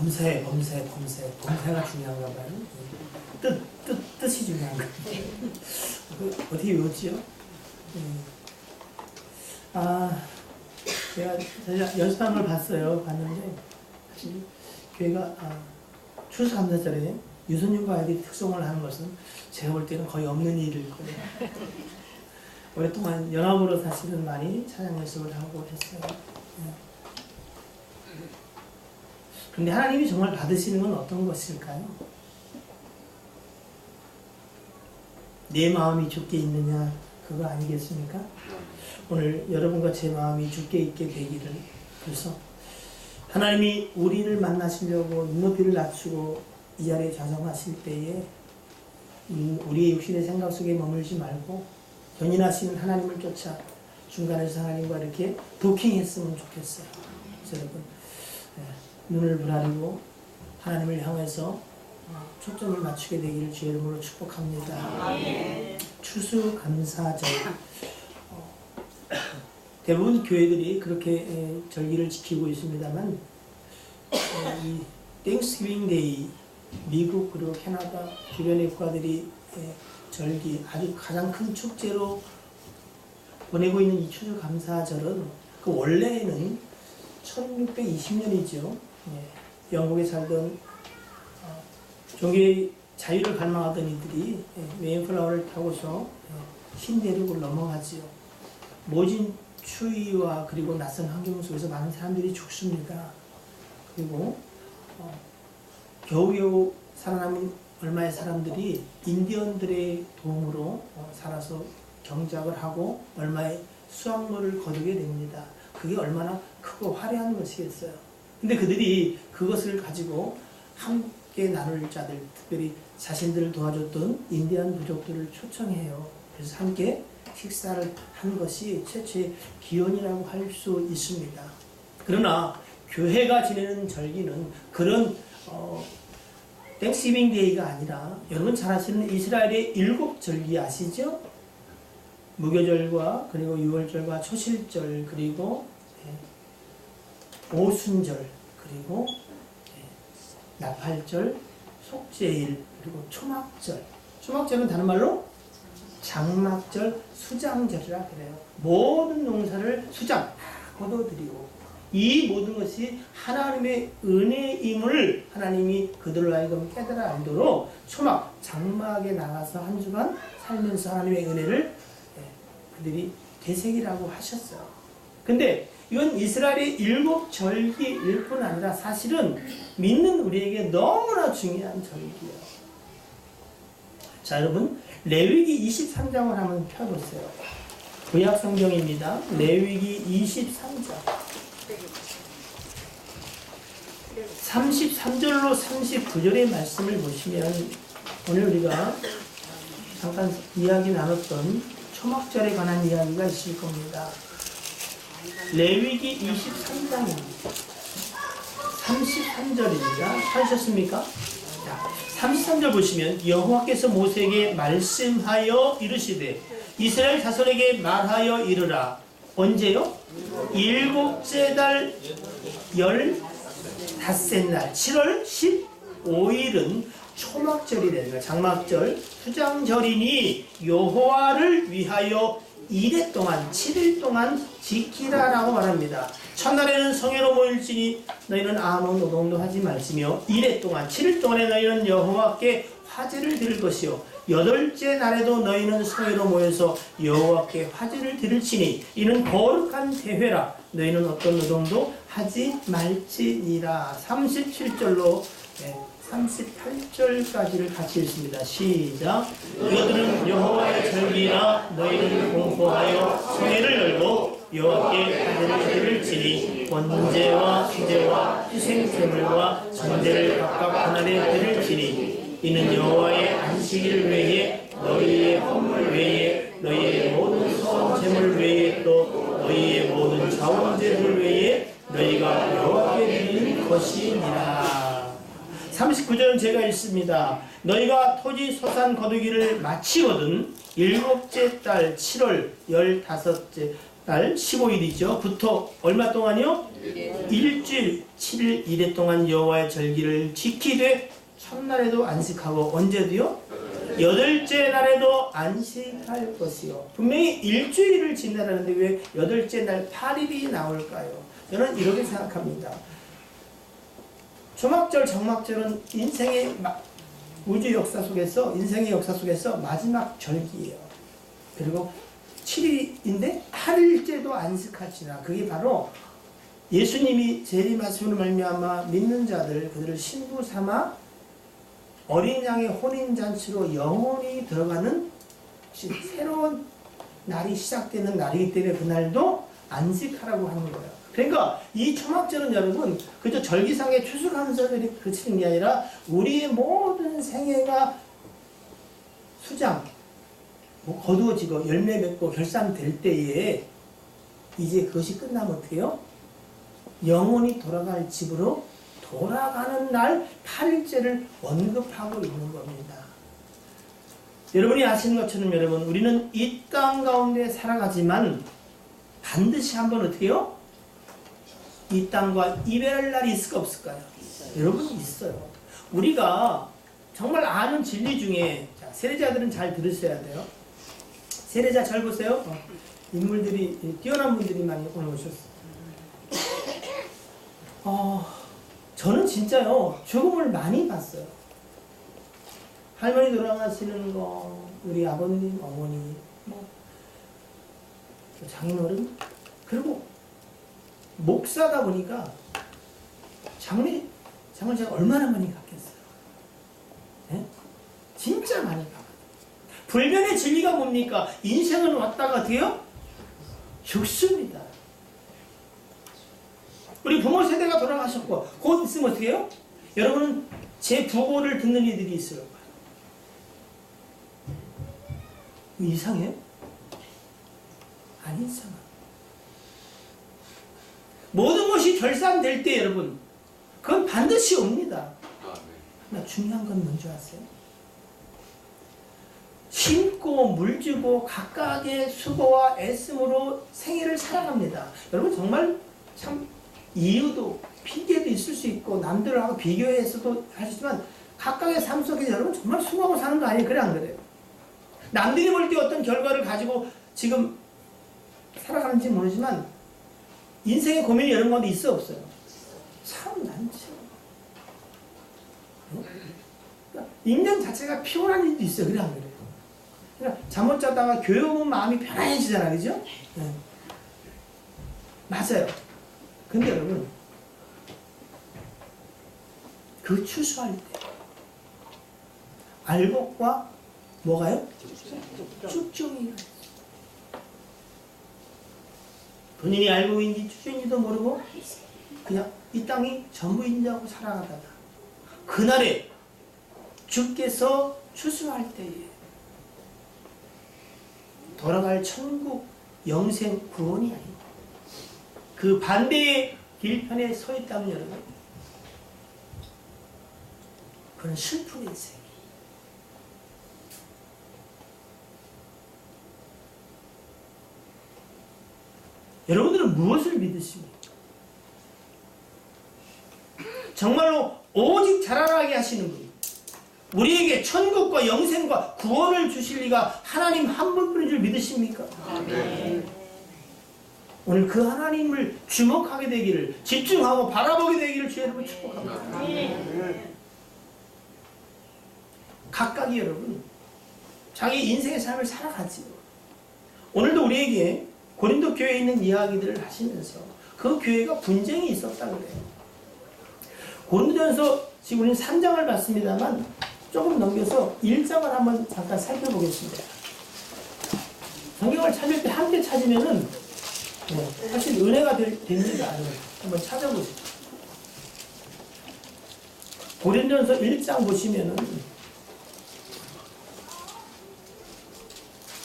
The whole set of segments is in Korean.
범세가 중요한가 봐요. 뜻이 중요한가 봐요. 어떻게 외웠지요? 제가 연습한 걸 봤는데, 사실 교회가 추수감사절에 유선율과 아이들이 특송을 하는 것은 제가 볼 때는 거의 없는 일일 거예요. 오랫동안 연합으로 사실은 많이 찬양 연습을 하고 했어요. 그런데 하나님이 정말 받으시는 건 어떤 것일까요? 내 마음이 주께 있느냐, 그거 아니겠습니까? 오늘 여러분과 제 마음이 주께 있게 되기를. 그래서 하나님이 우리를 만나시려고 눈높이를 낮추고 이 자리에 좌정하실 때에 우리의 육신의 생각 속에 머물지 말고 견인하시는 하나님을 쫓아 중간에서 하나님과 이렇게 도킹했으면 좋겠어요. 그래서 여러분, 눈을 부라리고 하나님을 향해서 초점을 맞추게 되기를 주의 이름으로 축복합니다. 추수감사절. 대부분 교회들이 그렇게 절기를 지키고 있습니다만, 이 땡스기빙 데이, 미국 그리고 캐나다 주변의 국가들이 절기, 아주 가장 큰 축제로 보내고 있는 이 추수감사절은 그 원래는 1620년이죠. 영국에 살던 종교의 자유를 갈망하던 이들이 메인플라워를 타고서 신대륙을 넘어가지요. 모진 추위와 그리고 낯선 환경 속에서 많은 사람들이 죽습니다. 그리고 겨우겨우 살아남은 얼마의 사람들이 인디언들의 도움으로 살아서 경작을 하고 얼마의 수확물을 거두게 됩니다. 그게 얼마나 크고 화려한 것이겠어요. 근데 그들이 그것을 가지고 함께 나눌 자들, 특별히 자신들을 도와줬던 인디안 부족들을 초청해요. 그래서 함께 식사를 한 것이 최초의 기원이라고 할 수 있습니다. 그러나 교회가 지내는 절기는 그런 땡스기빙 데이가 아니라, 여러분 잘 아시는 이스라엘의 7절기 아시죠? 무교절과 그리고 유월절과 초실절, 그리고 오순절, 그리고 나팔절, 속죄일, 그리고 초막절. 초막절은 다른 말로 장막절, 수장절이라 그래요. 모든 농사를 수장 거둬들이고, 이 모든 것이 하나님의 은혜임을 하나님이 그들로 하여금 깨달아 알도록 초막, 장막에 나가서 한 주간 살면서 하나님의 은혜를 그들이 되새기라고 하셨어요. 근데 이건 이스라엘의 7절기일 뿐 아니라 사실은 믿는 우리에게 너무나 중요한 절기예요. 자, 여러분, 레위기 23장을 한번 펴보세요. 구약 성경입니다. 레위기 23장 33절로 39절의 말씀을 보시면, 오늘 우리가 잠깐 이야기 나눴던 초막절에 관한 이야기가 있을 겁니다. 레위기 23장입니다. 33절입니다. 찾으셨습니까? 33절 보시면, 여호와께서 모세에게 말씀하여 이르시되 이스라엘 자손에게 말하여 이르라. 언제요? 7째 달 15날 7월 15일은 초막절이래요. 장막절, 수장절이니 여호와를 위하여 2일 동안 7일 동안 지키라라고 말합니다. 첫날에는 성회로 모일지니 너희는 아무 노동도 하지 말지며 2일 동안 7일 동안에 너희는 여호와께 화제를 드릴 것이요 8째 날에도 너희는 성회로 모여서 여호와께 화제를 드릴지니 이는 거룩한 대회라. 너희는 어떤 노동도 하지 말지니라. 37절로 38절까지를 같이 읽습니다. 시작. 너희들은 여호와의 절기나 너희는 공포하여 성회를 열고 여호와께 화제를 드릴지니 번제와 수제와 희생제물과 전제를 각각 하나에 드릴지니 이는 여호와의 안식일 외에 너희의 헌물 외에 너희의 모든 수송제물 외에 또 너희의 모든 자원제물 외에 너희가 여호와께 드리는 것이니라. 39절은 제가 읽습니다. 너희가 토지 소산 거두기를 마치거든 7째 달 7월 15째 날 15일이죠. 부터 얼마 동안요? 일주일 7일 이래 동안 여호와의 절기를 지키되 첫날에도 안식하고 언제도요? 여덟째 날에도 안식할 것이요. 분명히 일주일을 지내라는데 왜 여덟째 날 8일이 나올까요? 저는 이렇게 생각합니다. 초막절, 정막절은 인생의 우주 역사 속에서, 인생의 역사 속에서 마지막 절기예요. 그리고 7일인데 8일째도 안식하시나. 그게 바로 예수님이 재림하심으로 말미암아 믿는 자들, 그들을 신부 삼아 어린 양의 혼인잔치로 영원히 들어가는 새로운 날이 시작되는 날이기 때문에 그날도 안식하라고 하는 거예요. 그러니까 이 초막절은 여러분 그저 절기상의 추수감사를 그치는 게 아니라 우리의 모든 생애가 수장, 거두어지고 열매 맺고 결산될 때에 이제 그것이 끝나면 어떻게 해요? 영원히 돌아갈 집으로 돌아가는 날 8일째를 언급하고 있는 겁니다. 여러분이 아시는 것처럼 여러분 우리는 이 땅 가운데 살아가지만 반드시 한번 어떻게 해요? 이 땅과 이별할 날이 있을까 없을까요? 여러분 있어요. 우리가 정말 아는 진리 중에 자, 세례자들은 잘 들으셔야 돼요. 세례자 잘 보세요. 인물들이 뛰어난 분들이 많이 오늘 오셨어요. 저는 진짜요 죽음을 많이 봤어요. 할머니 돌아가시는 거, 우리 아버님, 어머니, 장인어른, 그리고 목사다 보니까 장을 제가 얼마나 많이 갔겠어요. 네? 진짜 많이 가거든요. 불변의 진리가 뭡니까? 인생은 왔다가 돼요? 죽습니다. 우리 부모 세대가 돌아가셨고 곧 있으면 어떻게 해요? 여러분은 제 부고를 듣는 이들이 있어요. 이상해요? 안 이상해. 모든 것이 결산될 때 여러분 그건 반드시 옵니다. 그러나 중요한 건 뭔지 아세요? 심고 물주고 각각의 수고와 애씀으로 생애를 살아갑니다. 여러분 정말 참 이유도 핑계도 있을 수 있고 남들하고 비교해서도 하시지만 각각의 삶 속에 여러분 정말 수고하고 사는 거 아니에요? 그래 안 그래요? 남들이 볼 때 어떤 결과를 가지고 지금 살아가는지 모르지만 인생의 고민이 여러 가지 있어 없어요? 참 많죠. 그러니까 인간 자체가 피곤한 일도 있어요. 그래 안 그래요? 그러니까 잠 못 자다가 교육은 마음이 편안해지잖아요. 그죠? 네. 맞아요. 근데 여러분 그 추수할 때 알곡과 뭐가요? 쭉종이 본인이 알곡인지 쭉종인지도 모르고 그냥 이 땅이 전부인 줄 알고 살아가다가 그날에 주께서 추수할 때에 돌아갈 천국 영생 구원이 아닙니다. 그 반대의 길편에 서 있다면 여러분 그건 슬픈 인생. 여러분들은 무엇을 믿으십니까? 정말로 오직 자라나게 하시는 분, 우리에게 천국과 영생과 구원을 주실 리가 하나님 한 분뿐인 줄 믿으십니까? 네. 오늘 그 하나님을 주목하게 되기를, 집중하고 바라보게 되기를 주의 이름으로 축복합니다. 네. 각각이 여러분 자기 인생의 삶을 살아가지요. 오늘도 우리에게 고린도 교회에 있는 이야기들을 하시면서 그 교회가 분쟁이 있었다 그래요. 고린도전서 지금 우리는 3장을 봤습니다만 조금 넘겨서 1장을 한번 잠깐 살펴보겠습니다. 성경을 찾을 때 함께 찾으면은 사실 은혜가 됩니다. 한번 찾아보시죠. 고린도전서 1장 보시면은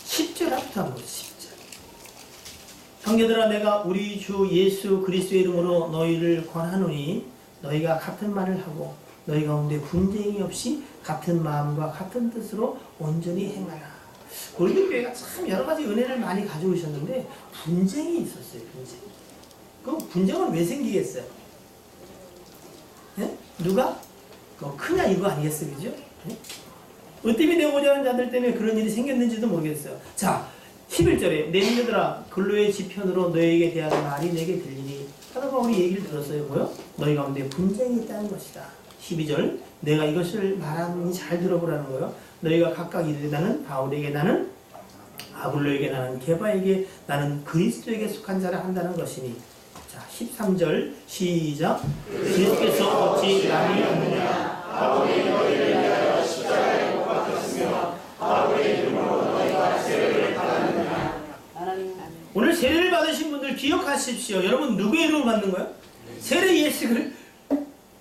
10절부터 한번 보시죠. 형제들아 내가 우리 주 예수 그리스도의 이름으로 너희를 권하노니 너희가 같은 말을 하고 너희 가운데 분쟁이 없이 같은 마음과 같은 뜻으로 온전히 행하라. 고린도 교회가 참 여러 가지 은혜를 많이 가져오셨는데 분쟁이 있었어요. 분쟁. 그럼 분쟁은 왜 생기겠어요? 예? 누가 뭐 크냐 이거 아니겠어요, 그죠? 예? 으뜸이 되고자 하는 자들 때문에 그런 일이 생겼는지도 모르겠어요. 자, 11절에 내 형제들아 근로의 지편으로 너에게 대한 말이 내게 들리니 사도 바울이 얘기를 들었어요. 뭐요? 너희 가운데 분쟁이 있다는 것이다. 12절 내가 이것을 말하니 잘 들어보라는 거예요. 너희가 각각 이르되 나는 바울에게 나는 아볼로에게 나는 게바에게 나는 그리스도에게 속한 자라 한다는 것이니. 자, 13절 시작. 그리스도께서 어찌 남이 없느냐 바울이 너희를 위하여 십자가에 못 박혔으며 바울의 이름으로 너희가 세례를 받았느냐. 오늘 세례를 받으신 분들 기억하십시오. 여러분 누구의 이름을 받는 거예요? 세례 예식을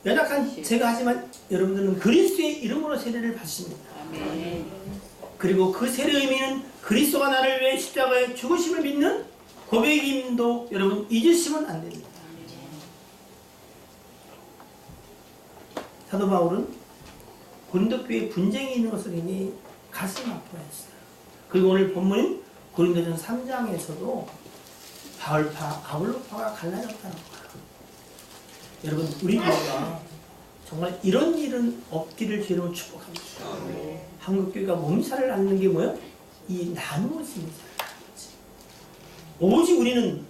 연약한 제가 하지만 여러분들은 그리스도의 이름으로 세례를 받습니다. 그리고 그 세례의 의미는 그리스도가 나를 위해 십자가에 죽으심을 믿는 고백임도 여러분 잊으시면 안 됩니다. 사도 바울은 고린도 교회에 분쟁이 있는 것을 보니 가슴 아파했어요. 그리고 오늘 본문인 고린도전 3장에서도 바울파, 아볼로파가 갈라졌다는 거예요. 여러분 우리 교회가 정말 이런 일은 없기를 주로 축복합니다. 한국교회가 몸살을 앓는 게 뭐예요? 이 나누어집니다. 오직 우리는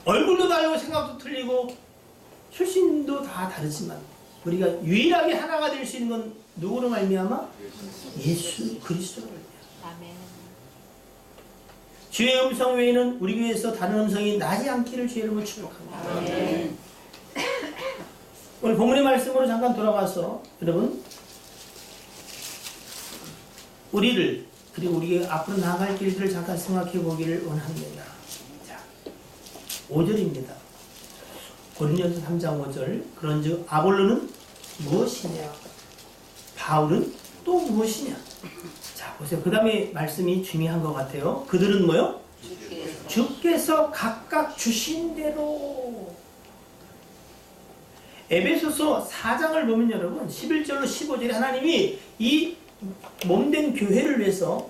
얼굴도 다르고 생각도 틀리고 출신도 다 다르지만 우리가 유일하게 하나가 될 수 있는 건 누구로 말미암아? 예수 그리스도로 말미암아. 주의 음성 외에는 우리 교회에서 다른 음성이 나지 않기를 주의 이름으로 축복합니다. 오늘 본문의 말씀으로 잠깐 돌아가서 여러분 우리를 그리고 우리가 앞으로 나아갈 길들을 잠깐 생각해 보기를 원합니다. 자, 5절입니다. 고린도전서 3장 5절 그런즉 아볼로는 무엇이냐 바울은 또 무엇이냐. 자 보세요. 그 다음에 말씀이 중요한 것 같아요. 그들은 뭐요? 주께서 각각 주신 대로. 에베소서 4장을 보면 여러분 11절로 15절에 하나님이 이 몸된 교회를 위해서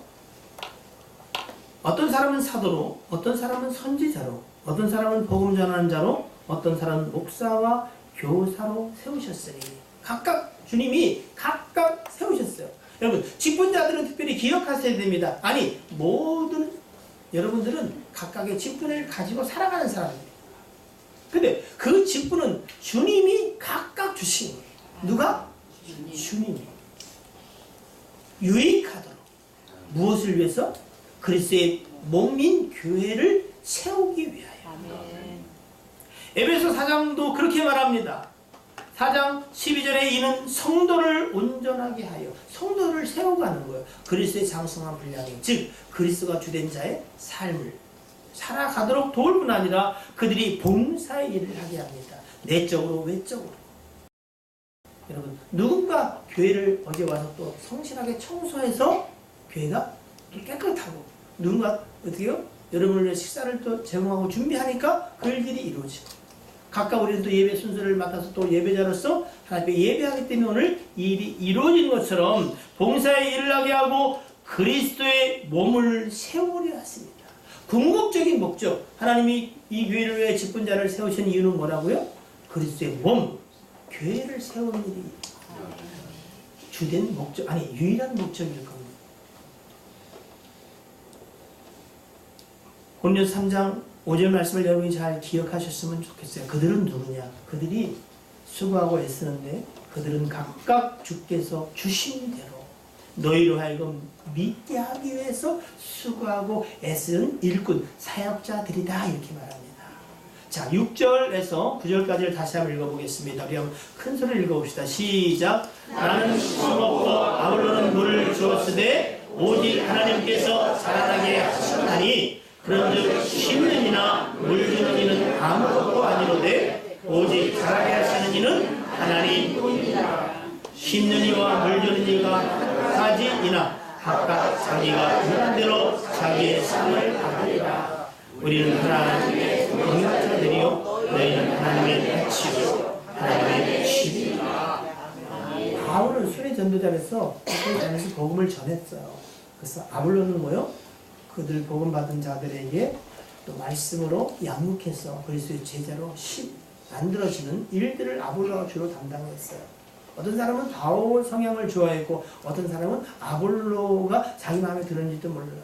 어떤 사람은 사도로 어떤 사람은 선지자로 어떤 사람은 복음 전하는 자로 어떤 사람은 목사와 교사로 세우셨으니 각각 주님이 각각 세우셨어요. 여러분 직분자들은 특별히 기억하셔야 됩니다. 아니 모든 여러분들은 각각의 직분을 가지고 살아가는 사람입니다. 근데 그 직분은 주님이 각각 주신 거예요. 누가? 주님이. 유익하도록. 무엇을 위해서? 그리스도의 몸인 교회를 세우기 위하여. 에베소 4장도 그렇게 말합니다. 4장 12절에 이는 성도를 온전하게 하여 성도를 세워가는 거예요. 그리스도의 장성한 분량이 즉 그리스도가 주된 자의 삶을 살아가도록 도울 뿐 아니라 그들이 봉사의 일을 하게 합니다. 내적으로 외적으로. 여러분 누군가 교회를 어제 와서 또 성실하게 청소해서 교회가 또 깨끗하고 누군가 어떻게요? 여러분을 위해 식사를 또 제공하고 준비하니까 그 일들이 이루어지고 각각 우리는 또 예배 순서를 맡아서 또 예배자로서 하나님께 예배하기 때문에 오늘 이 일이 이루어지는 것처럼 봉사의 일을 하게 하고 그리스도의 몸을 세우려 하십니다. 궁극적인 목적, 하나님이 이 교회를 위해 직분자를 세우신 이유는 뭐라고요? 그리스도의 몸, 교회를 세우는 일이 주된 목적, 아니 유일한 목적일 겁니다. 고린도서 3장 5절 말씀을 여러분이 잘 기억하셨으면 좋겠어요. 그들은 누구냐? 그들이 수고하고 애쓰는데 그들은 각각 주께서 주신 대로 너희로 하여금 믿게 하기 위해서 수고하고 애쓰는 일꾼, 사역자들이다 이렇게 말합니다. 자, 6절에서 9절까지를 다시 한번 읽어보겠습니다. 우리 한번 큰 소리를 읽어봅시다. 시작. 나는 수목고 아볼로는 물을 주었으되 오직 하나님께서 자라나게 하셨나니 그런즉 심는 이나 물 주는 이는 아무것도 아니로되 오직 자라게 하시는 이는 하나님뿐이라. 심는 이와 물 주는 이가 가지 이나 각각 자기가 원하는 대로 자기의 상을 받으리라. 우리는 하나님의 공역자들이요 너희는 하나님의 백치요 하나님의 집이라. 바울은 순회 전도자로서 복음을 전했어요. 그래서 아볼로는 뭐요? 그들 복음받은 자들에게 또 말씀으로 양육해서 그리스도의 제자로 만들어지는 일들을 아볼로가 주로 담당했어요. 어떤 사람은 바울 성향을 좋아했고 어떤 사람은 아볼로가 자기 마음에 들었는지도 몰라요.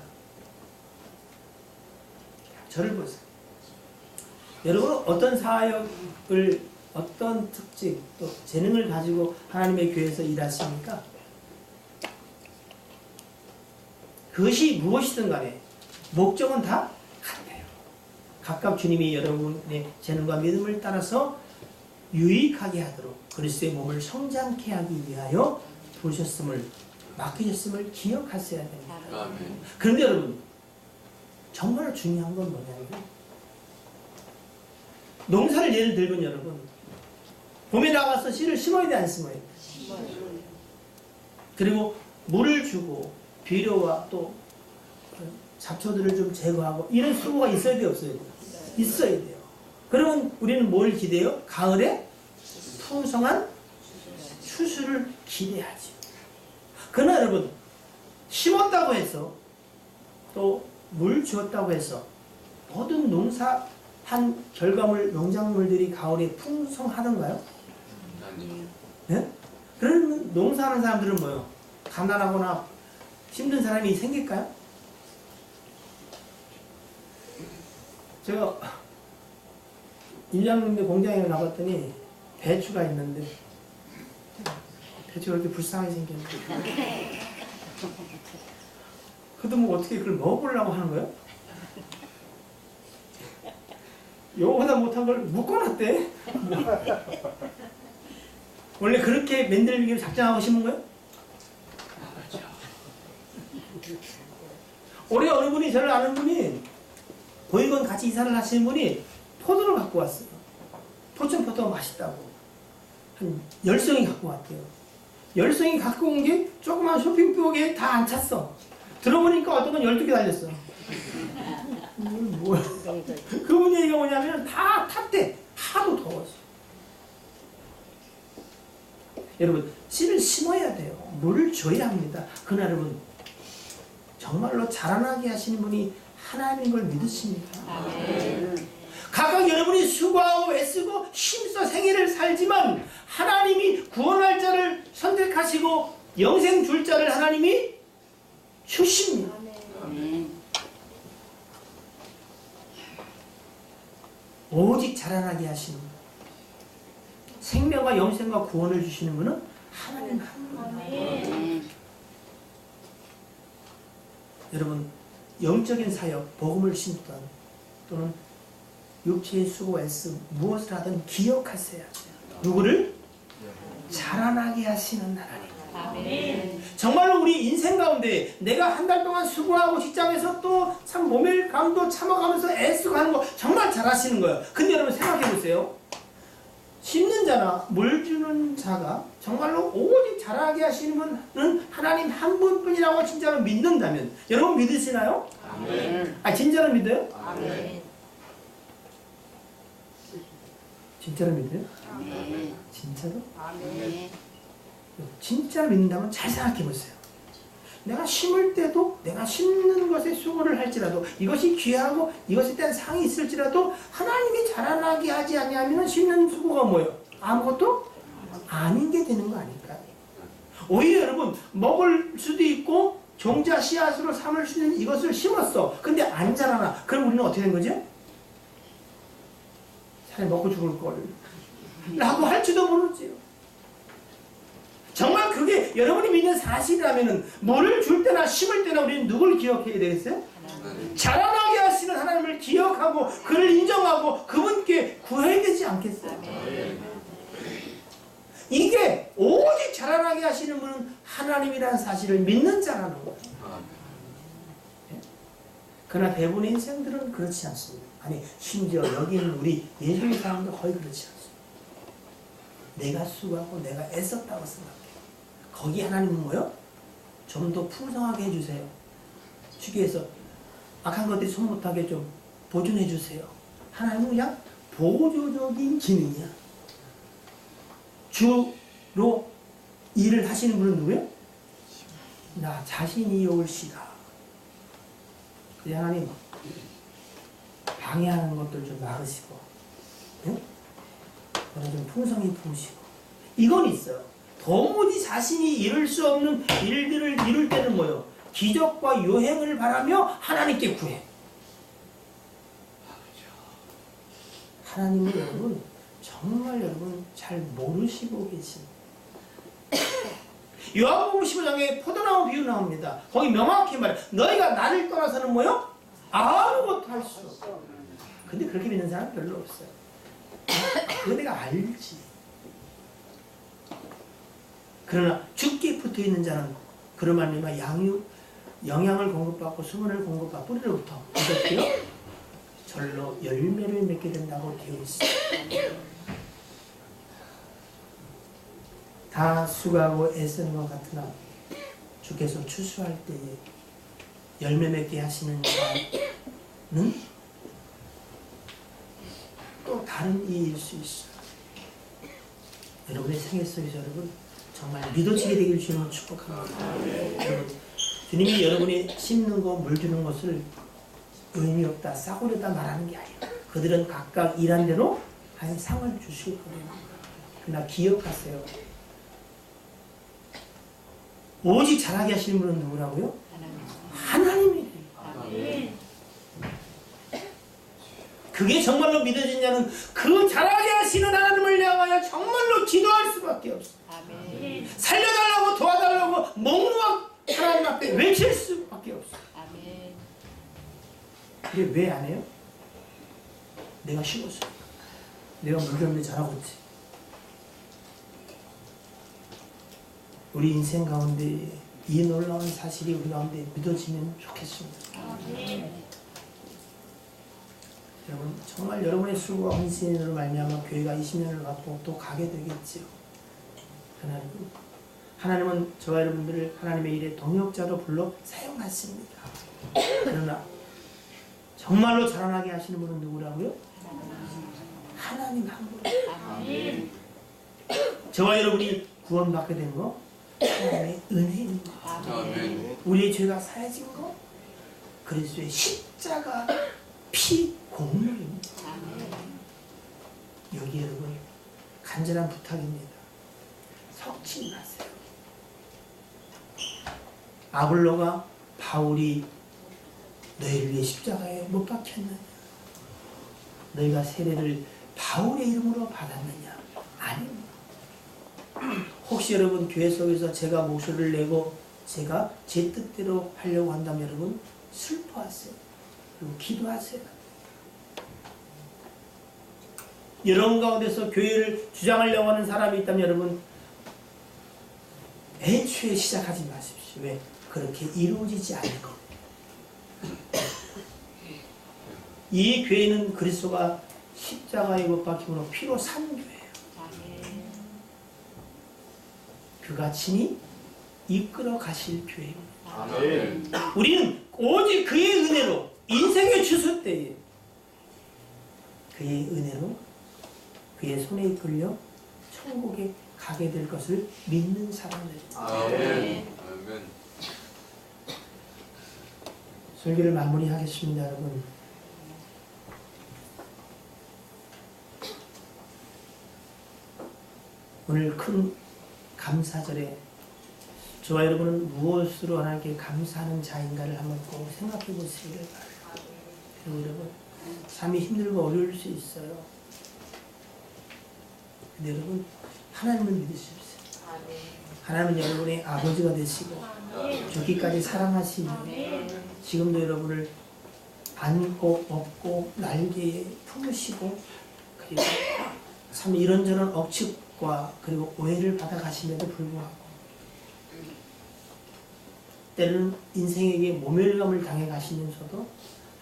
저를 보세요. 여러분 어떤 사역을 어떤 특징 또 재능을 가지고 하나님의 교회에서 일하십니까? 그것이 무엇이든 간에 목적은 다 같아요. 각각 주님이 여러분의 재능과 믿음을 따라서 유익하게 하도록 그리스도의 몸을 성장케 하기 위하여 부르셨음을 맡기셨음을 기억하셔야 됩니다. 아멘. 그런데 여러분 정말 중요한 건 뭐냐면 농사를 예를 들면 여러분 봄에 나가서 씨를 심어야 돼 안 심어야 돼? 그리고 물을 주고 비료와 또 잡초들을 좀 제거하고 이런 수고가 있어야 돼요 없어야 돼요? 있어야 돼요. 그러면 우리는 뭘 기대요? 가을에 풍성한 추수를 기대하죠. 그러나 여러분 심었다고 해서 또 물 주었다고 해서 모든 농사한 결과물 농작물들이 가을에 풍성하던가요? 아니요. 네? 그러면 농사하는 사람들은 뭐요? 가난하거나 힘든 사람이 생길까요? 제가 1년 전에 공장에 가봤더니 배추가 있는데 배추가 이렇게 불쌍하게 생겼는데 그도 뭐 어떻게 그걸 먹어보려고 하는 거예요? 요거보다 못한 걸 묶어놨대. 원래 그렇게 맨들기를 작정하고 심은 거예요? 올해 어느 분이 저를 아는 분이 보이건 같이 이사를 하시는 분이 포도를 갖고 왔어요. 포천포도가 맛있다고 한 10송이 갖고 왔대요. 10송이 갖고 온 게 조그만 쇼핑백에 다 안 찼어. 들어보니까 어떤 건 12개 달렸어. 뭐야. 그분 얘기가 뭐냐면 다 탔대. 하도 더워서. 여러분 씨를 심어야 돼요. 물을 줘야 합니다. 그러나 여러분 정말로 자라나게 하시는 분이 하나님인 걸 믿으십니까? 각각 여러분이 수고하고 애쓰고 힘써 생애를 살지만 하나님이 구원할 자를 선택하시고 영생 줄 자를 하나님이 주십니다. 오직 자라나게 하시는 분, 생명과 영생과 구원을 주시는 분은 하나님 한 분입니다. 여러분 영적인 사역, 복음을 심든 또는 육체의 수고 애씀 무엇을 하든 기억하세요. 누구를? 자라나게 하시는 하나님. 아멘. 정말로 우리 인생 가운데 내가 한 달 동안 수고하고 직장에서 또 참 몸의 감도 참아가면서 애쓰고 하는 거 정말 잘하시는 거예요. 근데 여러분 생각해 보세요. 심는 자나 물 주는 자가 정말로 오직 자라게 하시는 분은 하나님 한 분뿐이라고 진짜로 믿는다면 여러분 믿으시나요? 아멘. 아 진짜로 믿어요? 아멘. 진짜로 믿어요? 아멘. 진짜로? 아멘. 진짜로 믿는다면 잘 생각해 보세요. 내가 심을 때도 내가 심는 것에 수고를 할지라도 이것이 귀하고 이것에 대한 상이 있을지라도 하나님이 자라나게 하지 아니하면 심는 수고가 뭐예요? 아무것도 아닌 게 되는 거 아닐까요? 오히려 여러분 먹을 수도 있고 종자 씨앗으로 삼을 수 있는 이것을 심었어. 근데 안 자라나. 그럼 우리는 어떻게 된 거죠? 차라리 먹고 죽을 걸 라고 할지도 모르지요. 정말 그게 여러분이 믿는 사실이라면 물을 줄 때나 심을 때나 우리는 누굴 기억해야 되겠어요? 자라나게 하시는 하나님을 기억하고 그를 인정하고 그분께 구해야 되지 않겠어요? 이게 오직 자라나게 하시는 분은 하나님이라는 사실을 믿는 자라는 거예요. 그러나 대부분의 인생들은 그렇지 않습니다. 아니 심지어 여기 있는 우리 예수의 사람도 거의 그렇지 않습니다. 내가 수고하고 내가 애썼다고 생각해요. 거기 하나님은 뭐요? 좀 더 풍성하게 해주세요. 주기에서 악한 것들이 손 못하게 좀 보존해 주세요. 하나님은 그냥 보조적인 기능이야. 주로 일을 하시는 분은 누구예요? 나 자신이 올시다. 이제 하나님 방해하는 것들 좀 막으시고, 응? 좀 풍성히 부으시고. 이건 있어요. 도무지 자신이 이룰 수 없는 일들을 이룰 때는 뭐요? 기적과 요행을 바라며 하나님께 구해. 하나님을 여러분 정말 여러분 잘 모르시고 계십니다. 요한복음 15장에 포도나무 비유 나옵니다. 거기 명확히 말해. 너희가 나를 떠나서는 뭐요? 아무것도 할 수 없어. 근데 그렇게 믿는 사람 별로 없어요. 그거 내가 알지. 그러나 죽게 붙어 있는 자는 그런 말미암아 영양을 공급받고 수분을 공급받고 뿌리로부터 어떻게요? 절로 열매를 맺게 된다고 되어 있어요. 다 수고하고 애쓰는 것 같으나 주께서 추수할 때에 열매 맺게 하시는 자는 또 다른 이일 수 있어요. 여러분의 생애 속에서 여러분 정말 믿어지게 되길 주님을 축복합니다. 여러분, 주님이 여러분이 심는 거, 물 주는 것을 의미 없다, 싸구려다 말하는 게 아니에요. 그들은 각각 일한 대로 하나님 상을 주실 거예요. 그러나 기억하세요. 오직 잘하게 하시는 분은 누구라고요? 하나님이에요. 그게 정말로 믿어지냐는 그 잘하게 하시는 하나님을 향하여 정말로 기도할 수밖에 없어요. 아멘. 살려달라고 도와달라고 목놓아 하나님 앞에 외칠 수밖에 없어요. 아멘. 근데 왜 안 해요? 내가 쉬웠어요. 내가 물정리 잘하고 있지. 우리 인생 가운데 이 놀라운 사실이 우리 가운데 믿어지면 좋겠습니다. 아멘. 여러분 정말 여러분의 수고와 헌신으로 말미암아 교회가 20년을 갖고 또 가게 되겠지요. 하나님은 저와 여러분들을 하나님의 일에 동역자로 불러 사용하십니다. 그러나 정말로 자라나게 하시는 분은 누구라고요? 하나님 한 분. 아멘. 저와 여러분이 구원받게 된 거 하나님의 은혜입니다. 아멘. 우리의 죄가 사해진 거 그리스도의 십자가 피 공로입니다. 아멘. 여기 여러분 간절한 부탁입니다. 섞지 마세요. 아볼로가 바울이 너희를 위해 십자가에 못 박혔느냐? 너희가 세례를 바울의 이름으로 받았느냐? 아닙니다. 혹시 여러분 교회 속에서 제가 목소리를 내고 제가 제 뜻대로 하려고 한다면 여러분 슬퍼하세요. 그리고 기도하세요. 여러분 가운데서 교회를 주장하려고 하는 사람이 있다면 여러분 애초에 시작하지 마십시오. 왜? 그렇게 이루어지지 않을 겁니다. 이 교회는 그리스도가 십자가에 못 박힘으로 피로 산 교회예요. 아멘. 그가 친히 이끌어 가실 교회입니다. 아멘. 우리는 오직 그의 은혜로 인생의 주소 때에 그의 은혜로 그의 손에 이끌려 천국에 가게 될 것을 믿는 사람들입니다. 아멘. 설교를 마무리하겠습니다, 여러분. 오늘 큰 감사절에 저와 여러분은 무엇으로 하나님께 감사하는 자인가를 한번 꼭 생각해 보시기를 바랍니다. 그리고 여러분, 삶이 힘들고 어려울 수 있어요. 근데 여러분, 하나님을 믿으십시오. 하나님은 여러분의 아버지가 되시고 죽기까지 사랑하시며 지금도 여러분을 안고 업고 날개에 품으시고 그리고 참 이런저런 억측과 그리고 오해를 받아가심에도 불구하고 때로는 인생에게 모멸감을 당해 가시면서도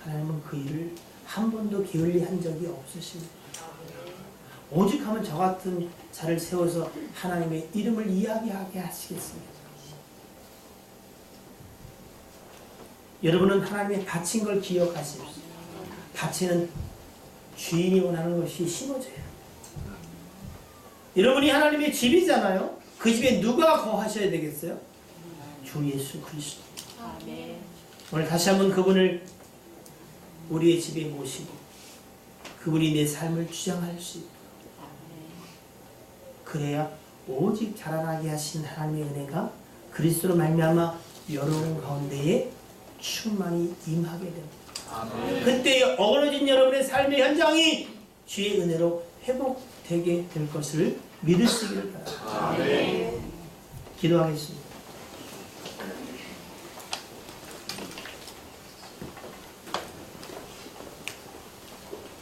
하나님은 그 일을 한 번도 게을리한 적이 없으십니다. 오직 하면 저 같은 자를 세워서 하나님의 이름을 이야기하게 하시겠습니다. 여러분은 하나님의 바친 걸 기억하십시오. 바치는 주인이 원하는 것이 심어져요. 여러분이 하나님의 집이잖아요. 그 집에 누가 거하셔야 되겠어요? 주 예수 그리스도. 아멘. 오늘 다시 한번 그분을 우리의 집에 모시고 그분이 내 삶을 주장할 수 있도록, 그래야 오직 자라나게 하신 하나님의 은혜가 그리스도로 말미암아 여러분 가운데에 충만히 임하게 됩니다. 그때 어그러진 여러분의 삶의 현장이 주의 은혜로 회복되게 될 것을 믿으시기를 바랍니다. 기도하겠습니다.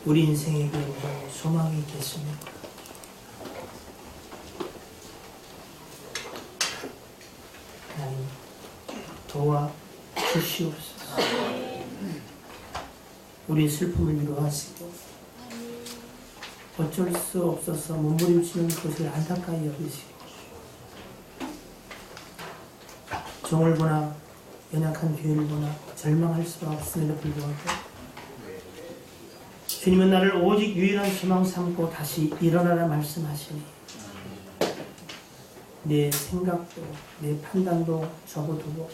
우리 인생에게 뭐 소망이 있겠습니까? 하나님 도와 주시옵소서. 우리의 슬픔을 위로하시고 어쩔 수 없어서 몸부림치는 것을 안타까이 여기시고 종을 보나 연약한 교회를 보나 절망할 수가 없음에도 불구하고 주님은 나를 오직 유일한 희망 삼고 다시 일어나라 말씀하시니 내 생각도 내 판단도 접어두고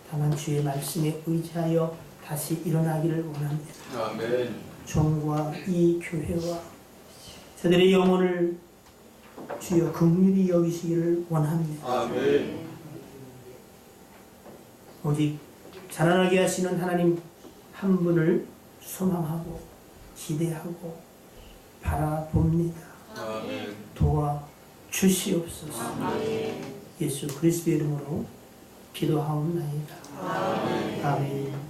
다만 주의 말씀에 의지하여 다시 일어나기를 원합니다. 아멘. 종과 이 교회와 저들의 영혼을 주여 긍휼히 여기시기를 원합니다. 아멘. 오직 자라나게 하시는 하나님 한 분을 소망하고 기대하고 바라봅니다. 아멘. 도와 주시옵소서. 예수 그리스도의 이름으로 기도하옵나이다. 아멘.